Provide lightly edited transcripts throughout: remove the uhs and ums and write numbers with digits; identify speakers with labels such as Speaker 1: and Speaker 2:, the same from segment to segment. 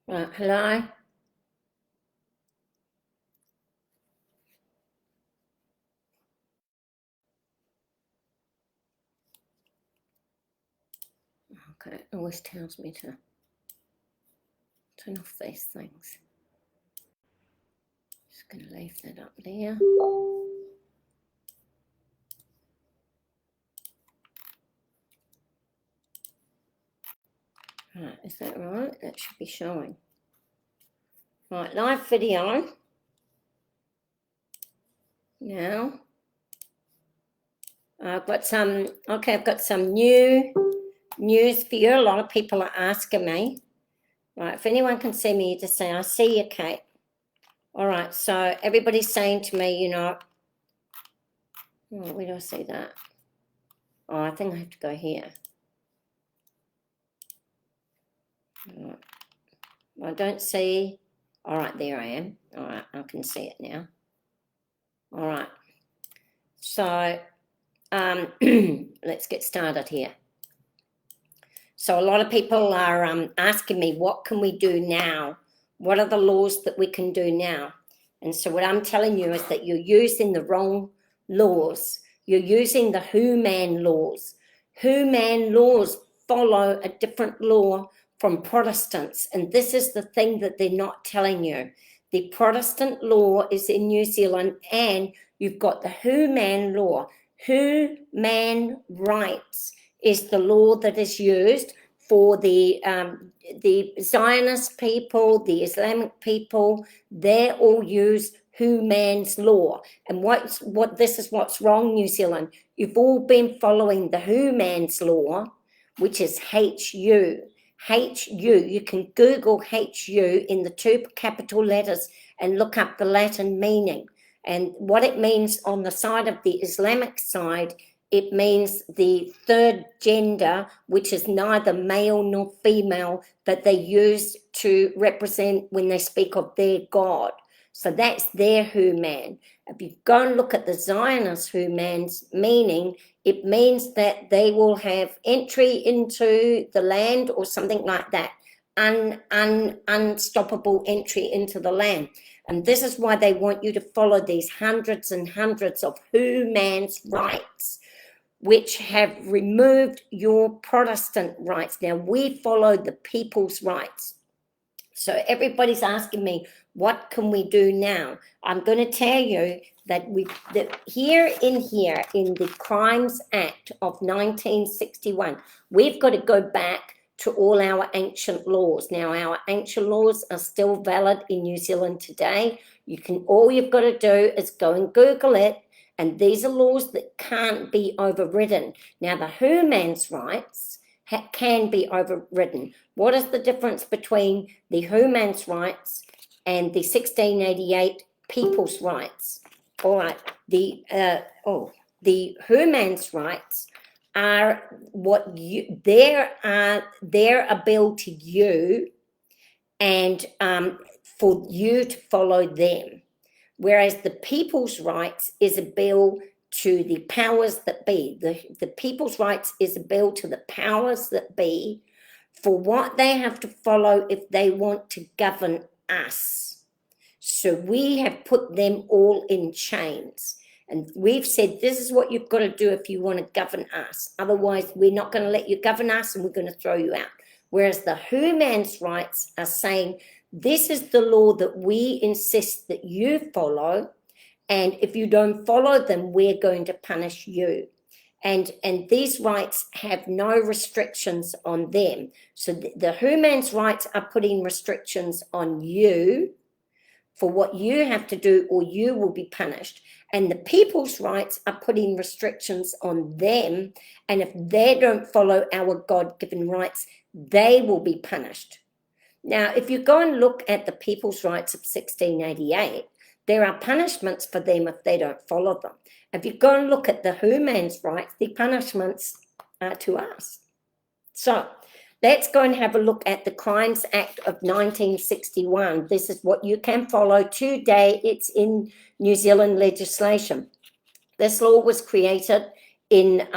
Speaker 1: Right, hello. Okay, it always tells me to turn off these things. Just going to leave that up there. Right, is that right? That should be showing. Right, live video. Now, I've got some news for you. A lot of people are asking me. Right, if anyone can see me, just say, I see you, Kate. All right, so everybody's saying to me, where do I see that? Oh, I think I have to go here. Right. I don't see. All right, there I am. All right, I can see it now. All right. So let's get started here. So a lot of people are asking me, what can we do now? What are the laws that we can do now? And so what I'm telling you is that you're using the wrong laws. You're using the who-man laws. Who-man laws follow a different law from Protestants. And this is the thing that they're not telling you. The Protestant law is in New Zealand, and you've got the who-man law. Who-man rights is the law that is used for the Zionist people, the Islamic people. They all use who-man's law. And this is what's wrong, New Zealand. You've all been following the who-man's law, which is HU. HU, you can Google HU in the two capital letters and look up the Latin meaning. And what it means on the side of the Islamic side, it means the third gender, which is neither male nor female, that they use to represent when they speak of their God. So that's their who-man. If you go and look at the Zionist who-man's meaning, it means that they will have entry into the land or something like that, unstoppable entry into the land. And this is why they want you to follow these hundreds and hundreds of who-man's rights, which have removed your Protestant rights. Now, we follow the people's rights. So everybody's asking me, what can we do now? I'm going to tell you that here in the Crimes Act of 1961, we've got to go back to all our ancient laws. Now, our ancient laws are still valid in New Zealand today. All you've got to do is go and Google it, and these are laws that can't be overridden. Now, the who-man's rights can be overridden. What is the difference between the who-man's rights and the 1688 people's rights? All right, the who-man's rights are their bill to you, and for you to follow them. Whereas the people's rights is a bill to the powers that be. The people's rights is a bill to the powers that be for what they have to follow if they want to govern us. So we have put them all in chains. And we've said, this is what you've got to do if you want to govern us. Otherwise, we're not going to let you govern us, and we're going to throw you out. Whereas the who-man's rights are saying, this is the law that we insist that you follow, and if you don't follow them, we're going to punish you. And these rights have no restrictions on them. So the who-man's rights are putting restrictions on you for what you have to do, or you will be punished. And the people's rights are putting restrictions on them, and if they don't follow our God-given rights, they will be punished. Now, if you go and look at the people's rights of 1688, there are punishments for them if they don't follow them. If you go and look at the who-man's rights, the punishments are to us. So let's go and have a look at the Crimes Act of 1961. This is what you can follow today. It's in New Zealand legislation. This law was created in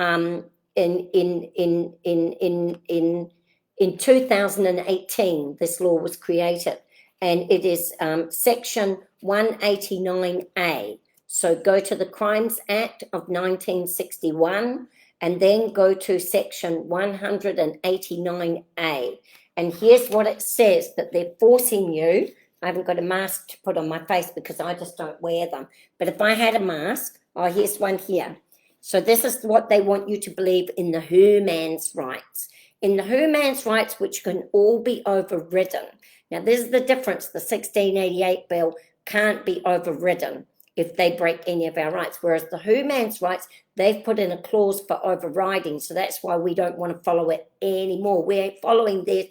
Speaker 1: in 2018, this law was created, and it is section 189A. So go to the Crimes Act of 1961, and then go to section 189A. And here's what it says, that they're forcing you. I haven't got a mask to put on my face because I just don't wear them. But if I had a mask, oh, here's one here. So this is what they want you to believe in the human's rights. In the human's rights, which can all be overridden. Now, this is the difference. The 1688 bill can't be overridden if they break any of our rights, whereas the human's rights, they've put in a clause for overriding, so that's why we don't want to follow it anymore. We're following their...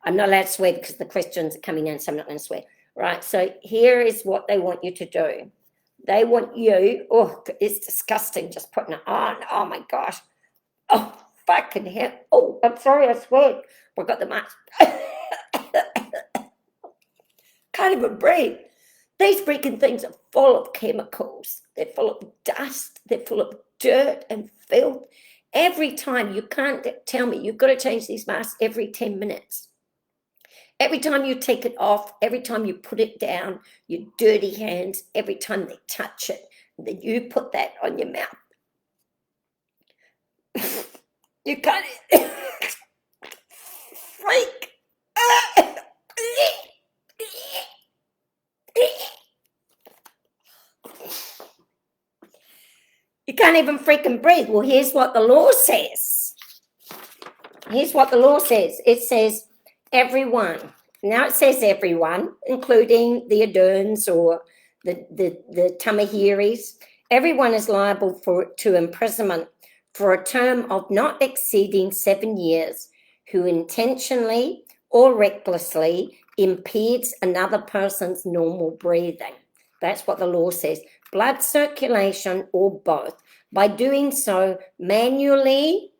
Speaker 1: I'm not allowed to swear because the Christians are coming in, so I'm not going to swear. Right, so here is what they want you to do. They want you... Oh, it's disgusting just putting it on. Oh, my gosh. Oh, fucking hell. Oh, I'm sorry, I swear. I got the mask. Can't even breathe. These freaking things are full of chemicals. They're full of dust. They're full of dirt and filth. Every time, you can't tell me, you've got to change these masks every 10 minutes. Every time you take it off, every time you put it down, your dirty hands, every time they touch it, then you put that on your mouth. You can't... Freak! You can't even freaking breathe. Well, here's what the law says. Here's what the law says. It says everyone. Now it says everyone, including the Aderns or the Tamahiris. Everyone is liable to imprisonment for a term of not exceeding 7 years who intentionally or recklessly impedes another person's normal breathing. That's what the law says. Blood circulation or both, by doing so manually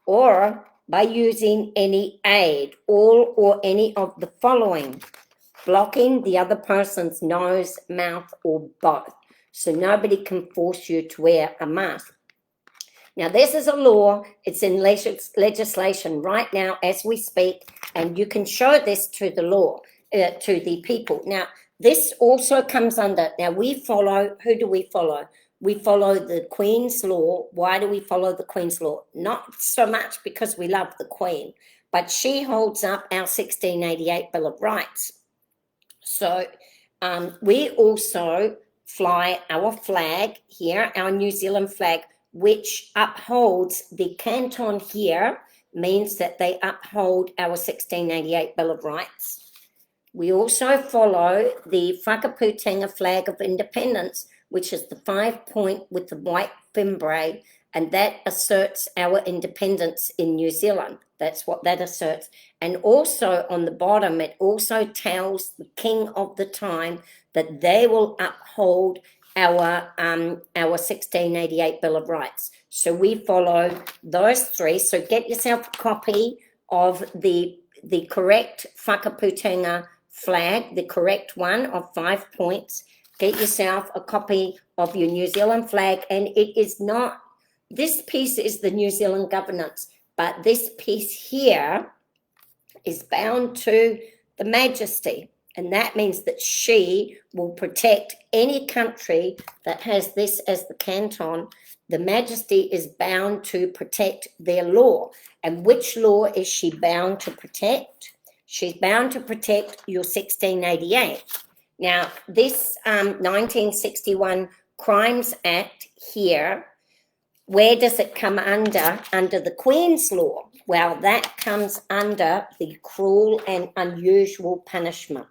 Speaker 1: or by using any aid, all or any of the following: blocking the other person's nose, mouth, or both. So nobody can force you to wear a mask. Now, this is a law. It's in legislation right now as we speak, and you can show this to the law, to the people. Now, this also comes under, now we follow, who do we follow? We follow the Queen's law. Why do we follow the Queen's law? Not so much because we love the Queen, but she holds up our 1688 Bill of Rights. So we also fly our flag here, our New Zealand flag, which upholds the canton here, means that they uphold our 1688 Bill of Rights. We also follow the Whakaputenga flag of independence, which is the 5-point with the white fimbriae, and that asserts our independence in New Zealand. That's what that asserts. And also on the bottom, it also tells the king of the time that they will uphold our 1688 Bill of Rights. So we follow those three. So get yourself a copy of the correct Whakaputenga flag, the correct one of 5 points. Get yourself a copy of your New Zealand flag, and it is not, this piece is the New Zealand governance, but this piece here is bound to the Majesty, and that means that she will protect any country that has this as the canton. The Majesty is bound to protect their law. And which law is she bound to protect? She's bound to protect your 1688. Now, this 1961 Crimes Act here, where does it come under? Under the Queen's law. Well, that comes under the cruel and unusual punishment.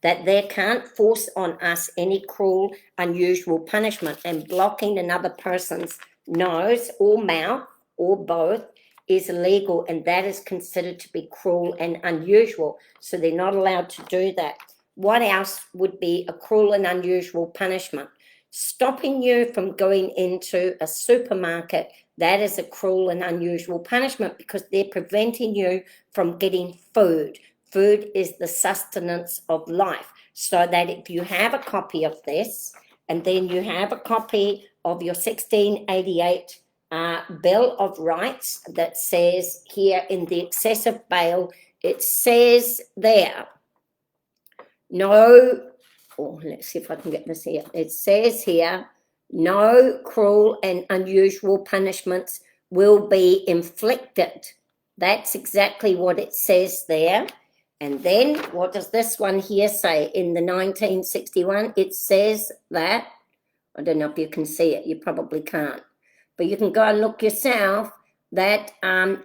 Speaker 1: That there can't force on us any cruel, unusual punishment, and blocking another person's nose or mouth or both is illegal, and that is considered to be cruel and unusual. So they're not allowed to do that. What else would be a cruel and unusual punishment? Stopping you from going into a supermarket, that is a cruel and unusual punishment because they're preventing you from getting food. Food is the sustenance of life. So that if you have a copy of this, and then you have a copy of your 1688 Bill of Rights that says here in the excessive bail, it says there, no, oh, let's see if I can get this here. It says here, no cruel and unusual punishments will be inflicted. That's exactly what it says there. And then what does this one here say? In the 1961, it says that, I don't know if you can see it, you probably can't, but you can go and look yourself, that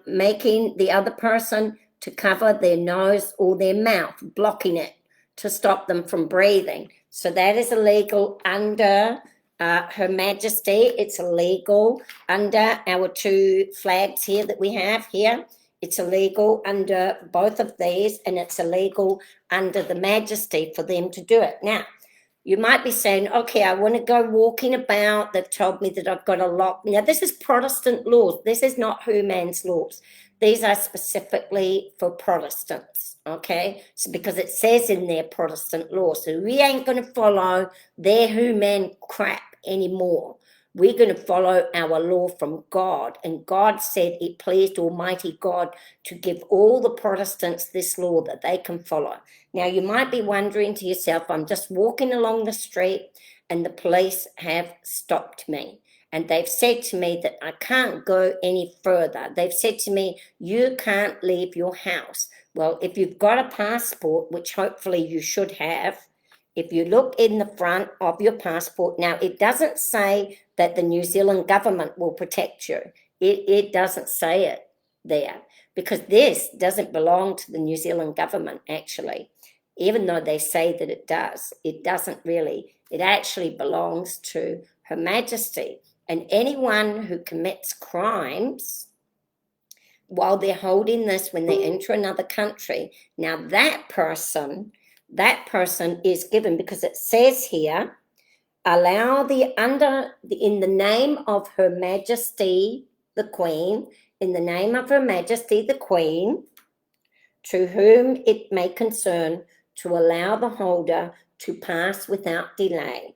Speaker 1: making the other person to cover their nose or their mouth, blocking it to stop them from breathing. So that is illegal under Her Majesty. It's illegal under our two flags here that we have here. It's illegal under both of these, and it's illegal under the Majesty for them to do it. Now, you might be saying, okay, I want to go walking about. They've told me that I've got a lock. Now, this is Protestant laws. This is not Man's laws. These are specifically for Protestants, okay? So because it says in their Protestant law. So we ain't going to follow their Man crap anymore. We're going to follow our law from God. And God said it pleased Almighty God to give all the Protestants this law that they can follow. Now, you might be wondering to yourself, I'm just walking along the street and the police have stopped me. And they've said to me that I can't go any further. They've said to me, you can't leave your house. Well, if you've got a passport, which hopefully you should have, if you look in the front of your passport, now it doesn't say that the New Zealand government will protect you. It doesn't say it there, because this doesn't belong to the New Zealand government, actually. Even though they say that it does, it doesn't really. It actually belongs to Her Majesty. And anyone who commits crimes while they're holding this, when they enter another country, now that person is given, because it says here, allow in the name of Her Majesty the Queen, in the name of Her Majesty the Queen, to whom it may concern, to allow the holder to pass without delay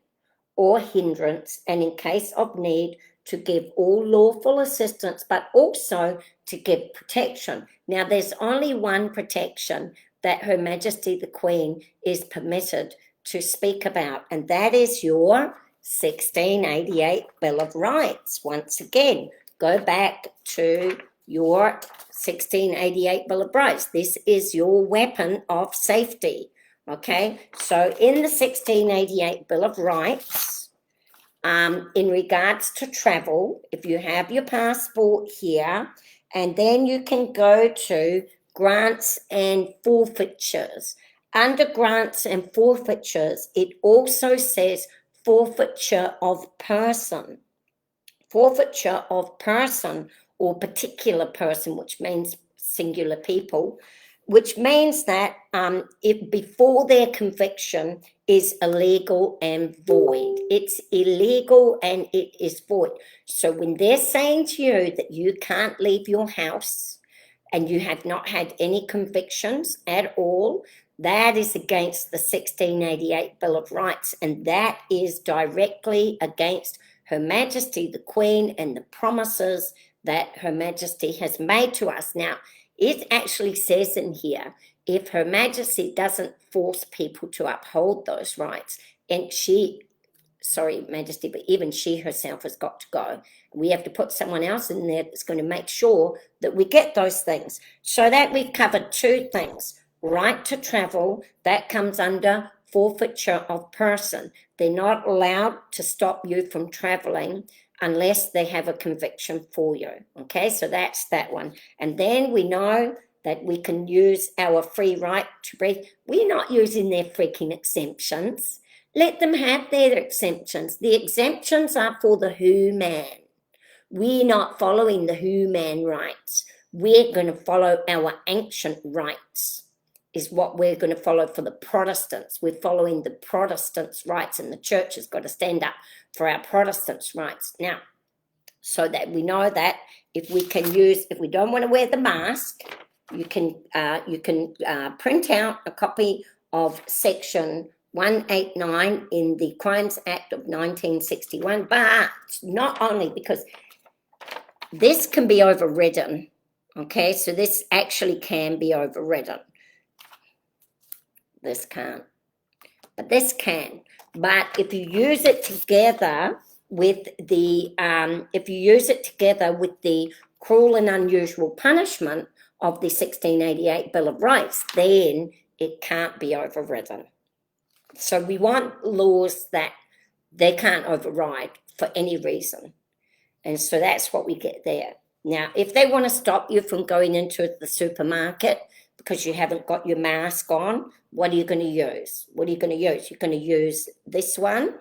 Speaker 1: or hindrance, and in case of need, to give all lawful assistance, but also to give protection. Now, there's only one protection that Her Majesty the Queen is permitted to speak about, and that is your 1688 Bill of Rights. Once again, go back to your 1688 Bill of Rights. This is your weapon of safety, okay? So in the 1688 Bill of Rights, in regards to travel, if you have your passport here, and then you can go to grants and forfeitures. Under grants and forfeitures, it also says forfeiture of person. Forfeiture of person or particular person, which means singular people, which means that if before their conviction is illegal and void. It's illegal and it is void. So when they're saying to you that you can't leave your house and you have not had any convictions at all, that is against the 1688 Bill of Rights, and that is directly against Her Majesty the Queen and the promises that Her Majesty has made to us. Now, it actually says in here, if Her Majesty doesn't force people to uphold those rights, and Majesty, but even she herself has got to go. We have to put someone else in there that's going to make sure that we get those things. So that we've covered two things. Right to travel, that comes under forfeiture of person. They're not allowed to stop you from traveling unless they have a conviction for you. Okay, so that's that one. And then we know that we can use our free right to breathe. We're not using their freaking exemptions. Let them have their exemptions. The exemptions are for the man. We're not following the man rights. We're going to follow our ancient rights, is what we're going to follow for the Protestants. We're following the Protestants' rights, and the church has got to stand up for our Protestants' rights. Now, so that we know that if we don't want to wear the mask, you can print out a copy of Section 189 in the Crimes Act of 1961, but not only, because this can be overridden. Okay, so this actually can be overridden. This can't, but this can. But if you use it together with the cruel and unusual punishment of the 1688 Bill of Rights, then it can't be overridden. So we want laws that they can't override for any reason. And so that's what we get there. Now, if they want to stop you from going into the supermarket because you haven't got your mask on, what are you going to use? What are you going to use? You're going to use this one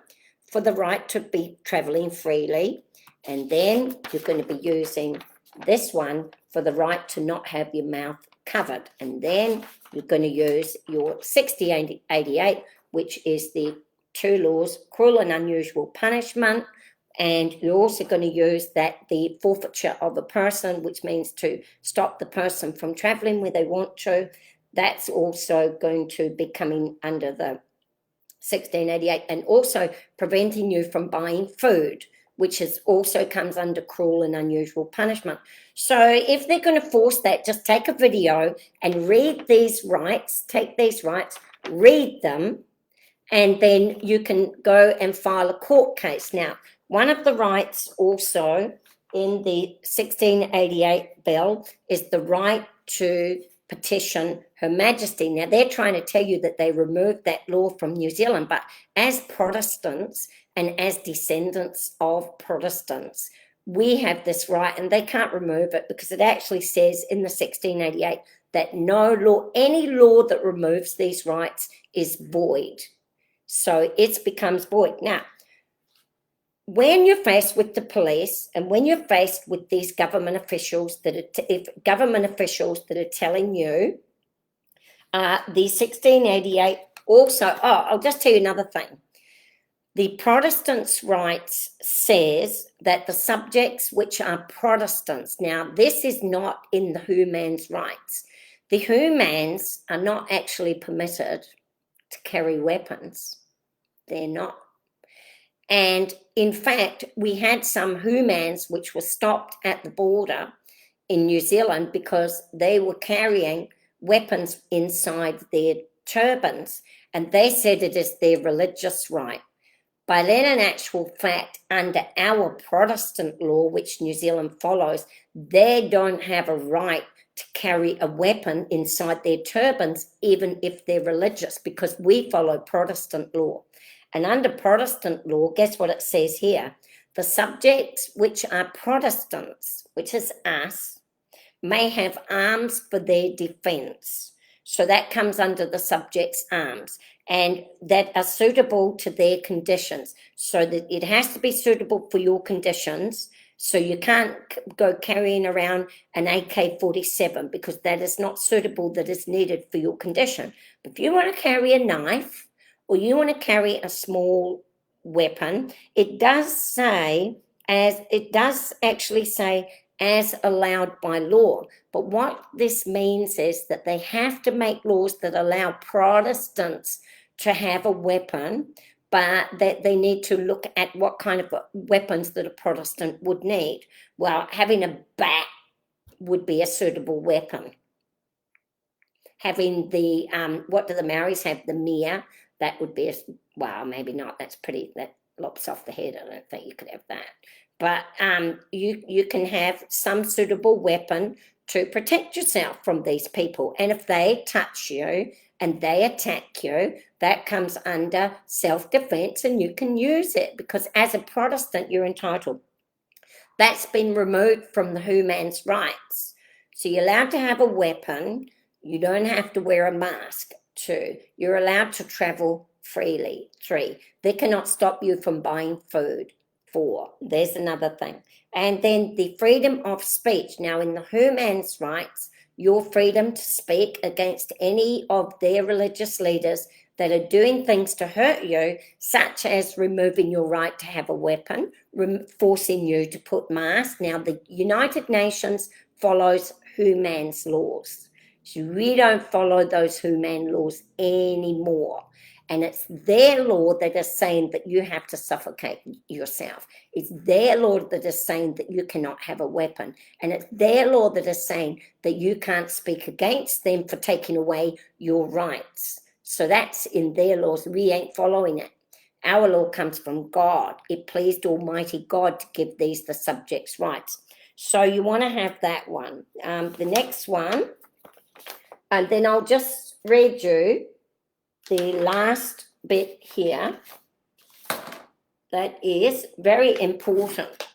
Speaker 1: for the right to be traveling freely. And then you're going to be using this one for the right to not have your mouth covered. And then you're going to use your 1688, which is the two laws, cruel and unusual punishment. And you're also going to use the forfeiture of a person, which means to stop the person from traveling where they want to. That's also going to be coming under the 1688, and also preventing you from buying food, which also comes under cruel and unusual punishment. So if they're going to force that, just take a video and read these rights, take these rights, read them, and then you can go and file a court case. Now, one of the rights also in the 1688 bill is the right to petition Her Majesty. Now, they're trying to tell you that they removed that law from New Zealand, but as Protestants and as descendants of Protestants, we have this right, and they can't remove it because it actually says in the 1688 that no law, any law that removes these rights is void. So it becomes void. Now, when you're faced with the police and when you're faced with these government officials that are telling you the 1688 also, I'll just tell you another thing. The Protestants' rights says that the subjects which are Protestants, now this is not in the Humans' rights. The Humans are not actually permitted to carry weapons. They're not. And in fact, we had some Humans which were stopped at the border in New Zealand because they were carrying weapons inside their turbans, and they said it is their religious right. But in actual fact, under our Protestant law, which New Zealand follows, they don't have a right to carry a weapon inside their turbans, even if they're religious, because we follow Protestant law. And under Protestant law, guess what it says here? The subjects which are Protestants, which is us, may have arms for their defence. So that comes under the subjects' arms, and that are suitable to their conditions. So that it has to be suitable for your conditions. So you can't go carrying around an AK-47 because that is not suitable, that is needed for your condition. But if you want to carry a knife or you want to carry a small weapon, it does actually say as allowed by law. But what this means is that they have to make laws that allow Protestants to have a weapon, but that they need to look at what kind of weapons that a Protestant would need. Well, having a bat would be a suitable weapon. Having the, what do the Maoris have? The mere, that would be, well, maybe not. That lops off the head. I don't think you could have that. But you can have some suitable weapon to protect yourself from these people. And if they touch you and they attack you, that comes under self-defense, and you can use it because as a Protestant, you're entitled. That's been removed from the Humans' rights. So you're allowed to have a weapon. You don't have to wear a mask. 2, you're allowed to travel freely. 3, they cannot stop you from buying food. 4, there's another thing. And then the freedom of speech. Now, in the Humans' rights, your freedom to speak against any of their religious leaders that are doing things to hurt you, such as removing your right to have a weapon, forcing you to put masks. Now, the United Nations follows Humans' laws. So we don't follow those Human laws anymore. And it's their law that is saying that you have to suffocate yourself. It's their law that is saying that you cannot have a weapon. And it's their law that is saying that you can't speak against them for taking away your rights. So that's in their laws. We ain't following it. Our law comes from God. It pleased Almighty God to give these the subjects' rights. So you want to have that one. The next one, and then I'll just read you the last bit here that is very important.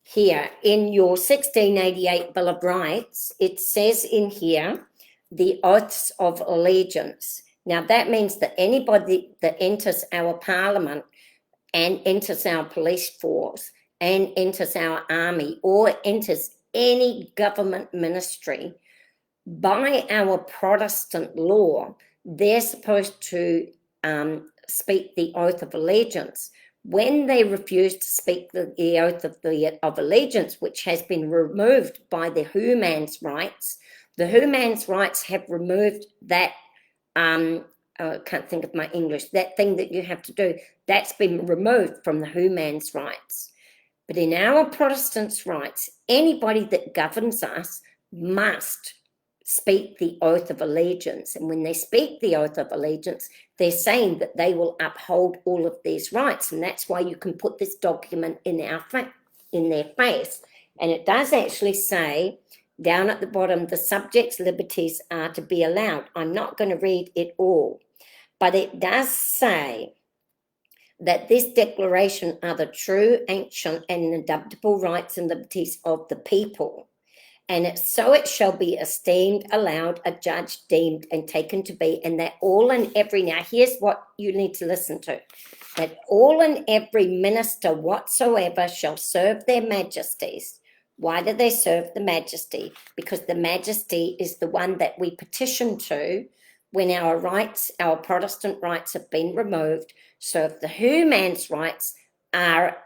Speaker 1: Here in your 1688 Bill of Rights, it says in here, the oaths of allegiance. Now that means that anybody that enters our parliament and enters our police force and enters our army or enters any government ministry, by our Protestant law, they're supposed to speak the oath of allegiance. When they refuse to speak the oath of allegiance, which has been removed by the Humans Rights, the Humans Rights have removed that, I can't think of my English, that thing that you have to do, that's been removed from the Humans Rights. But in our Protestants' rights, anybody that governs us must speak the oath of allegiance. And when they speak the oath of allegiance, they're saying that they will uphold all of these rights. And that's why you can put this document in their face. And it does actually say down at the bottom, the subjects' liberties are to be allowed. I'm not going to read it all, but it does say that this declaration are the true, ancient, and indubitable rights and liberties of the people. And it shall be esteemed, allowed, adjudged, deemed, and taken to be, and that all and every, now here's what you need to listen to, that all and every minister whatsoever shall serve their majesties. Why do they serve the majesty? Because the majesty is the one that we petition to when our rights, our Protestant rights have been removed. So if the Humans Rights are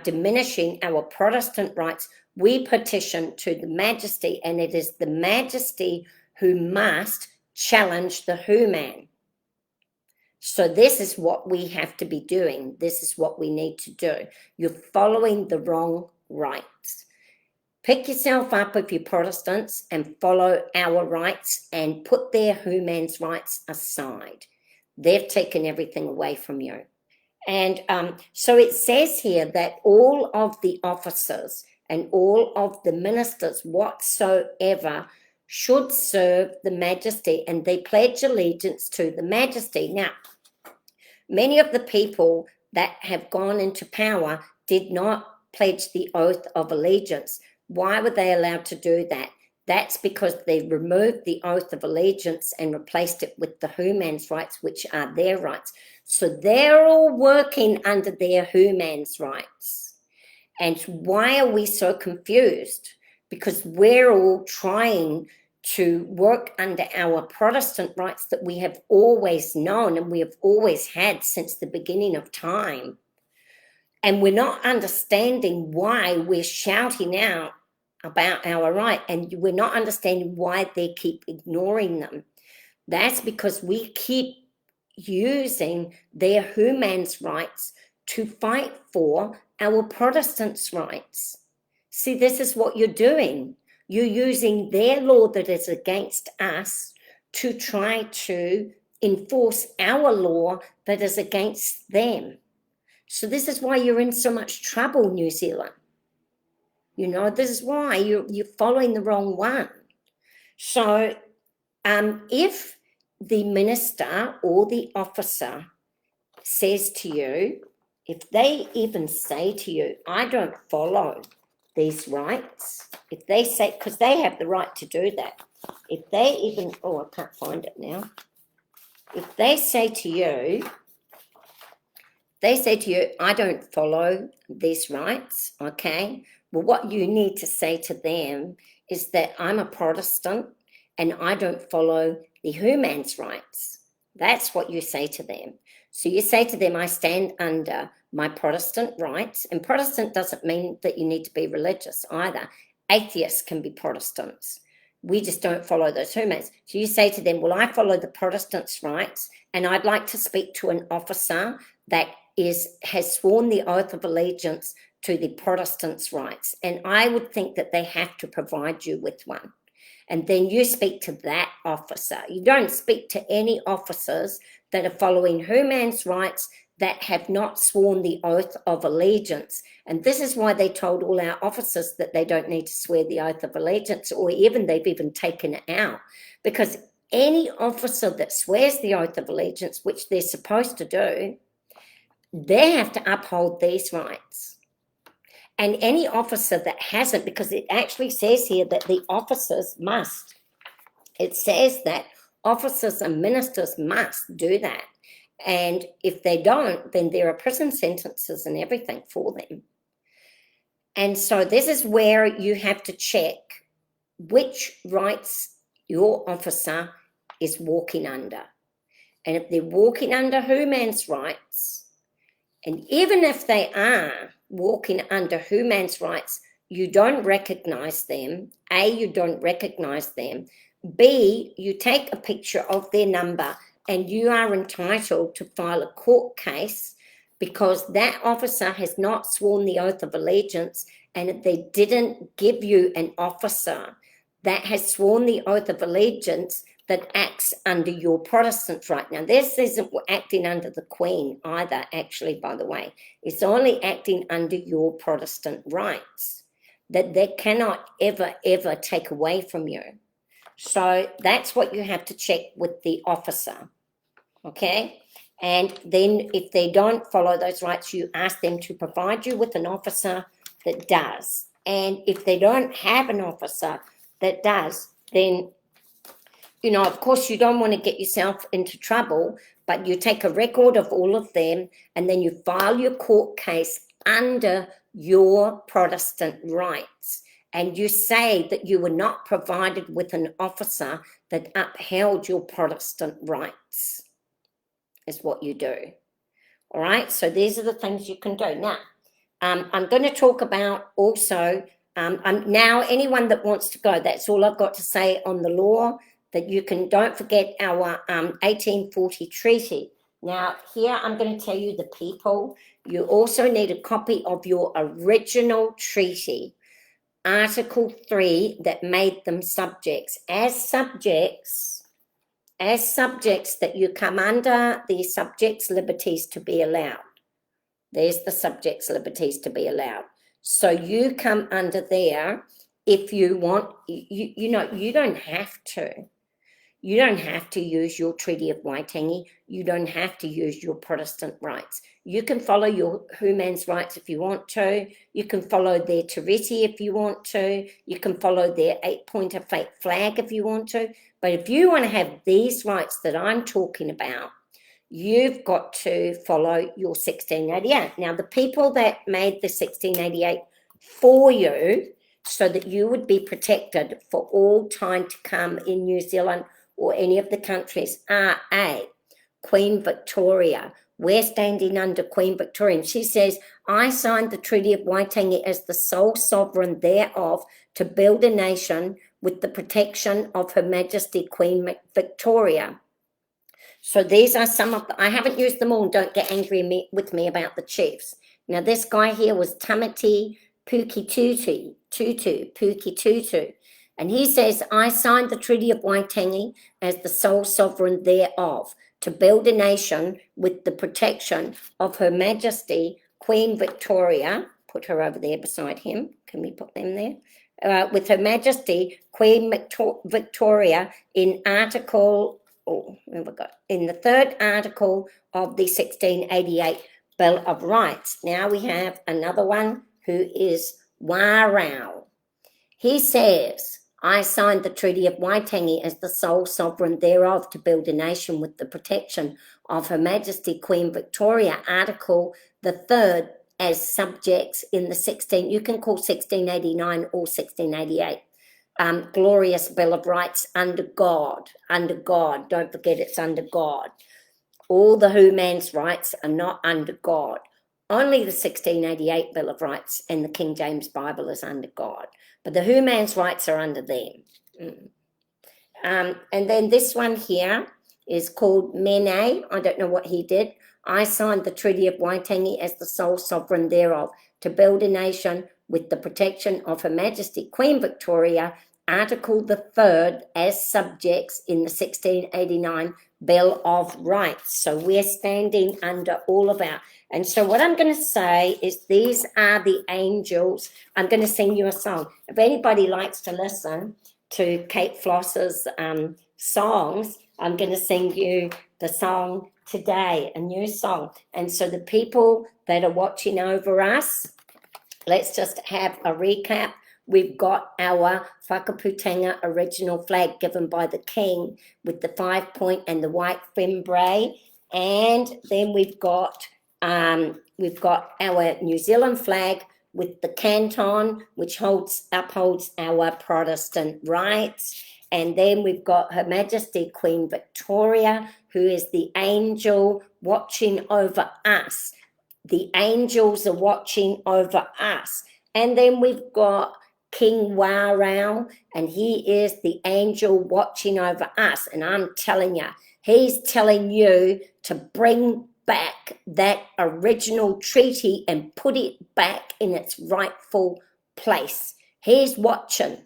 Speaker 1: diminishing our Protestant rights, we petition to the majesty, and it is the majesty who must challenge the human. So this is what we have to be doing. This is what we need to do. You're following the wrong rights. Pick yourself up with your Protestants and follow our rights and put their Humans Rights aside. They've taken everything away from you. And so it says here that all of the officers and all of the ministers whatsoever should serve the majesty, and they pledge allegiance to the majesty. Now, many of the people that have gone into power did not pledge the oath of allegiance. Why were they allowed to do that? That's because they removed the oath of allegiance and replaced it with the Humans Rights, which are their rights. So they're all working under their Humans Rights. And why are we so confused? Because we're all trying to work under our Protestant rights that we have always known and we have always had since the beginning of time. And we're not understanding why we're shouting out about our right, and we're not understanding why they keep ignoring them. That's because we keep using their Humans Rights to fight for our Protestants' rights. See, this is what you're doing. You're using their law that is against us to try to enforce our law that is against them. So this is why you're in so much trouble, New Zealand. You know, this is why you're following the wrong one. So if the minister or the officer says to you, if they even say to you, I don't follow these rights, if they say, because they have the right to do that, if they even, I can't find it now. If they say to you, I don't follow these rights, okay? Well, what you need to say to them is that I'm a Protestant and I don't follow the Humans Rights. That's what you say to them. So you say to them, I stand under my Protestant rights. And Protestant doesn't mean that you need to be religious either. Atheists can be Protestants. we just don't follow those humans. So you say to them, well, I follow the Protestants' rights, and I'd like to speak to an officer that has sworn the oath of allegiance to the Protestants' rights, and I would think that they have to provide you with one. And then you speak to that officer. You don't speak to any officers that are following humans' rights that have not sworn the oath of allegiance. And this is why they told all our officers that they don't need to swear the oath of allegiance, or they've even taken it out. Because any officer that swears the oath of allegiance, which they're supposed to do, they have to uphold these rights. And any officer that hasn't, because it actually says here that the officers must. It says that officers and ministers must do that. And if they don't, then there are prison sentences and everything for them. And so this is where you have to check which rights your officer is walking under. And if they're walking under humans' rights, and even if they are walking under humans' rights, you don't recognize them. A, you don't recognize them. B, you take a picture of their number and you are entitled to file a court case because that officer has not sworn the oath of allegiance, and if they didn't give you an officer that has sworn the oath of allegiance that acts under your Protestant right. Now, this isn't acting under the Queen either, actually, by the way. It's only acting under your Protestant rights that they cannot ever, ever take away from you. So that's what you have to check with the officer, okay? And then if they don't follow those rights, you ask them to provide you with an officer that does. And if they don't have an officer that does, then of course, you don't want to get yourself into trouble, but you take a record of all of them and then you file your court case under your Protestant rights. And you say that you were not provided with an officer that upheld your Protestant rights, is what you do. All right, so these are the things you can do. Now, I'm going to talk about also, now anyone that wants to go, that's all I've got to say on the law. That you can, don't forget our 1840 treaty. Now, here I'm going to tell you the people. You also need a copy of your original treaty, Article 3, that made them subjects. As subjects that you come under the subjects' liberties to be allowed. There's the subjects' liberties to be allowed. So you come under there if you want, you don't have to. You don't have to use your Treaty of Waitangi. You don't have to use your Protestant rights. You can follow your humans' rights if you want to. You can follow their Tiriti if you want to. You can follow their 8-pointer fake flag if you want to. But if you want to have these rights that I'm talking about, you've got to follow your 1688. Now, the people that made the 1688 for you so that you would be protected for all time to come in New Zealand or any of the countries are A, Queen Victoria. We're standing under Queen Victoria. And she says, I signed the Treaty of Waitangi as the sole sovereign thereof to build a nation with the protection of Her Majesty Queen Victoria. So these are some of the, I haven't used them all. Don't get angry with me about the chiefs. Now this guy here was Tamati Pukitutu. And he says, I signed the Treaty of Waitangi as the sole sovereign thereof to build a nation with the protection of Her Majesty Queen Victoria. Put her over there beside him. Can we put them there? With Her Majesty Queen Victoria in Article, in the 3rd article of the 1688 Bill of Rights. Now we have another one who is Warau. He says, I signed the Treaty of Waitangi as the sole sovereign thereof to build a nation with the protection of Her Majesty Queen Victoria, Article the 3rd, as subjects in the you can call 1689 or 1688, glorious Bill of Rights under God, don't forget it's under God. All the humans' rights are not under God. Only the 1688 Bill of Rights and the King James Bible is under God. But the humans' rights are under them, And then this one here is called Mene. I don't know what he did. I signed the Treaty of Waitangi as the sole sovereign thereof to build a nation with the protection of Her Majesty Queen Victoria, Article the 3rd, as subjects in the 1689 Bill of Rights. So we're standing under all of our... And so what I'm going to say is these are the angels. I'm going to sing you a song. If anybody likes to listen to Kate Floss's songs, I'm going to sing you the song today, a new song. And so the people that are watching over us, let's just have a recap. We've got our Whakaputanga original flag given by the King with the 5-point and the white fimbre. And then we've got our New Zealand flag with the canton, which upholds our Protestant rights. And then we've got Her Majesty Queen Victoria, who is the angel watching over us. The angels are watching over us. And then we've got King Warau, and he is the angel watching over us. And I'm telling you, he's telling you to bring back that original treaty and put it back in its rightful place. He's watching.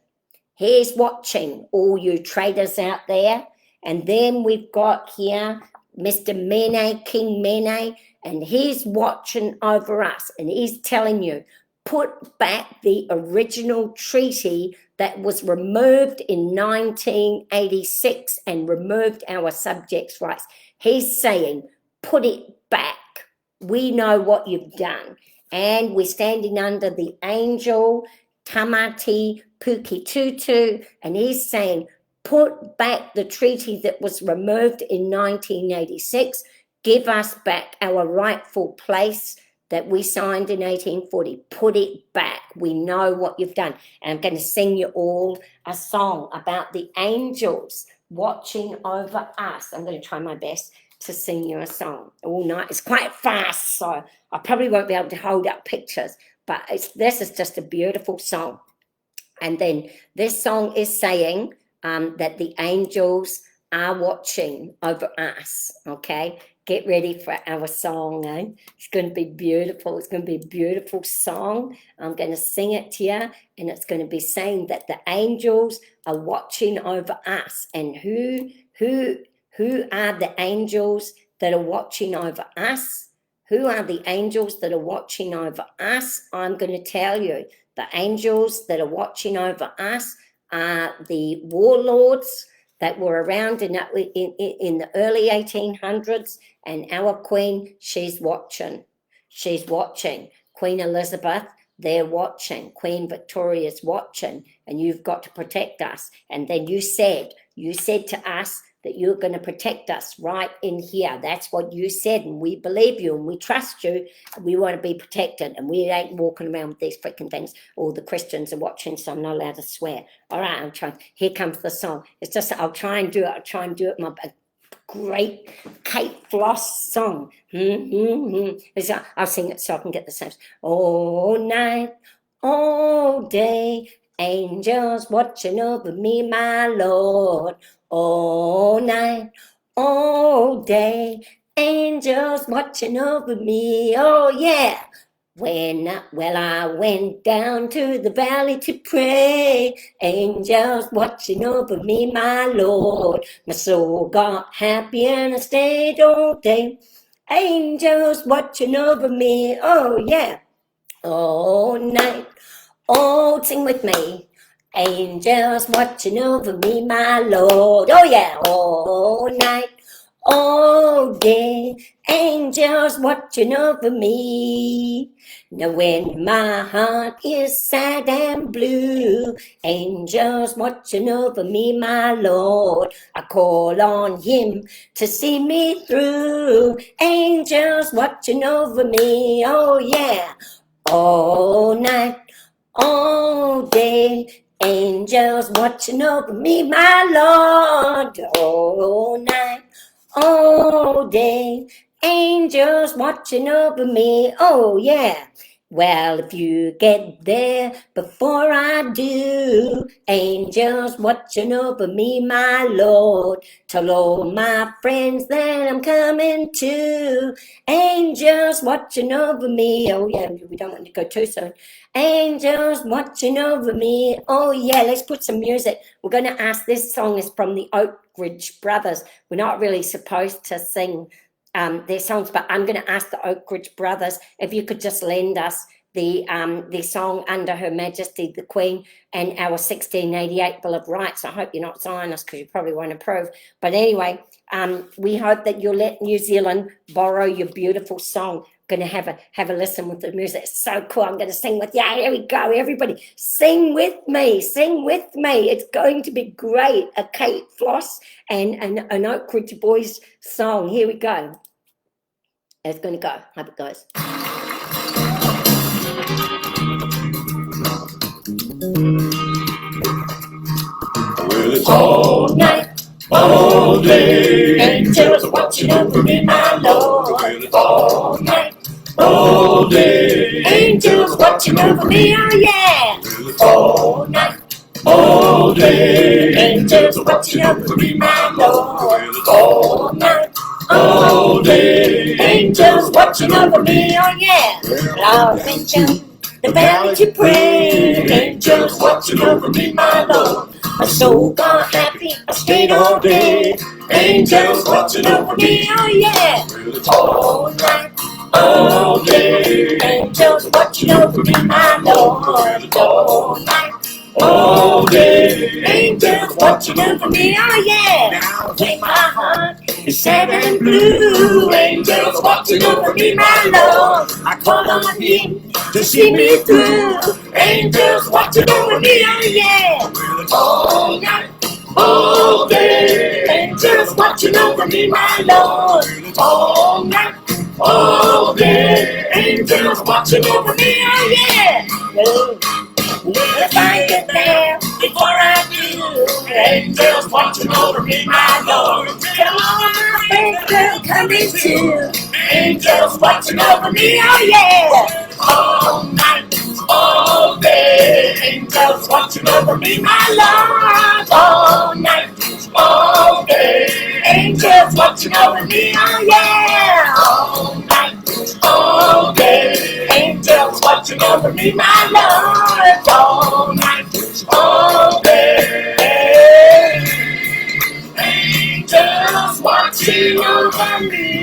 Speaker 1: He's watching, all you traders out there. And then we've got here Mr. Mene, King Mene, and he's watching over us. And he's telling you, put back the original treaty that was removed in 1986 and removed our subjects' rights. He's saying, put it back. We know what you've done. And we're standing under the angel Tamati Pukitutu, and he's saying, put back the treaty that was removed in 1986. Give us back our rightful place that we signed in 1840. Put it back. We know what you've done. And I'm going to sing you all a song about the angels watching over us. I'm going to try my best to sing you a song all night. It's quite fast, so I probably won't be able to hold up pictures, but this is just a beautiful song. And then this song is saying that the angels are watching over us, okay? Get ready for our song, eh? It's going to be beautiful. It's going to be a beautiful song. I'm going to sing it to you, and it's going to be saying that the angels are watching over us. And who are the angels that are watching over us? Who are the angels that are watching over us? I'm going to tell you. The angels that are watching over us are the warlords that were around in the early 1800s, and our queen, she's watching. She's watching. Queen Elizabeth, they're watching. Queen Victoria's watching, and you've got to protect us. And then you said to us that you're going to protect us right in here. That's what you said, and we believe you, and we trust you, and we want to be protected, and we ain't walking around with these freaking things. All the Christians are watching, so I'm not allowed to swear. All right, I'm trying. Here comes the song. It's just, I'll try and do it. My great Kate Floss song. I'll sing it so I can get the sense. All night, all day, angels watching over me, my Lord. All night, all day, angels watching over me, oh yeah. I went down to the valley to pray, angels watching over me, my Lord. My soul got happy and I stayed all day, angels watching over me, oh yeah. All night, oh, sing with me. Angels watching over me, my Lord. Oh yeah, all night, all day, angels watching over me. Now when my heart is sad and blue, angels watching over me, my Lord. I call on him to see me through, angels watching over me, oh yeah. All night, all day, angels watching over me, my Lord. All night, all day, angels watching over me, oh yeah. Well, if you get there before I do, angels watching over me, my Lord. Tell all my friends that I'm coming too. Angels watching over me. Oh yeah, we don't want to go too soon. Angels watching over me. Oh yeah, let's put some music. We're going to ask, this song is from the Oak Ridge Brothers. We're not really supposed to sing their songs, but I'm going to ask the Oak Ridge Brothers if you could just lend us the song Under Her Majesty the Queen and our 1688 Bill of Rights. I hope you're not signing us because you probably won't approve. But anyway, we hope that you'll let New Zealand borrow your beautiful song. Going to have a listen with the music. It's so cool. I'm going to sing with you. Here we go, everybody. Sing with me. Sing with me. It's going to be great. A Kate Floss and an Oak Ridge Boys song. Here we go. It's going to go. Hope it goes.
Speaker 2: Well, it's all night, all day. Angels watching over me, my Lord. Well, it's all night, all day.
Speaker 1: Angels watching over me, oh yeah.
Speaker 2: Well, it's all night, all day. Angels watching over me, my Lord. Well, it's all night, all day.
Speaker 1: Angels watching over me, oh yeah. Lord, angels, the valley to pray.
Speaker 2: Angels watching over me, my Lord.
Speaker 1: My soul gone happy, I stayed all day.
Speaker 2: Angels watching over me,
Speaker 1: oh yeah.
Speaker 2: well, it's all
Speaker 1: night,
Speaker 2: all day.
Speaker 1: angels watching over me, my Lord. All night,
Speaker 2: All day.
Speaker 1: angels watching over me, oh yeah. Now take my heart, it's sad and blue.
Speaker 2: Angels watching over me, my
Speaker 1: Lord, I call on him to see me through.
Speaker 2: Angels watching over me,
Speaker 1: oh yeah.
Speaker 2: well, it's all night, all day.
Speaker 1: Angels watching over me, my Lord.
Speaker 2: All night, all day.
Speaker 1: Angels watching over me, oh yeah. If I get there before I do,
Speaker 2: Angels watching over me, my Lord.
Speaker 1: tell all my friends they're coming too.
Speaker 2: Angels watching over me,
Speaker 1: oh yeah.
Speaker 2: all night, all day. Angels watching over me, my
Speaker 1: Lord, all night,
Speaker 2: all day.
Speaker 1: angels watching over me, oh yeah.
Speaker 2: All night, all day.
Speaker 1: Angels
Speaker 2: watching over me,
Speaker 1: my Lord,
Speaker 2: all night, all day. Angels watching over me.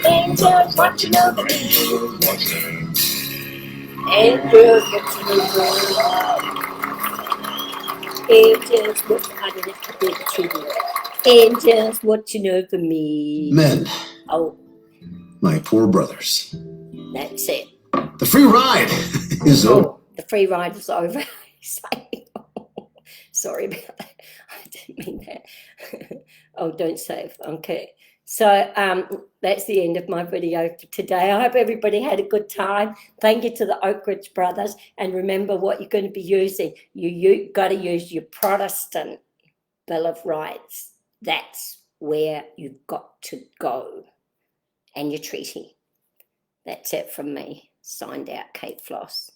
Speaker 1: angels watching over me. Angels watching over me. Angels watching, I didn't have to do the tribute. Angels watching over me.
Speaker 3: Men,
Speaker 1: Oh,
Speaker 3: my poor brothers.
Speaker 1: that's it.
Speaker 3: The free ride is over.
Speaker 1: Oh, the free ride is over. Sorry about that. I didn't mean that. Oh, don't save. Okay. So that's the end of my video for today. I hope everybody had a good time. Thank you to the Oak Ridge Brothers. And remember what you're going to be using. You got to use your Protestant Bill of Rights. That's where you've got to go. And your treaty. That's it from me. Signed out, Kate Floss.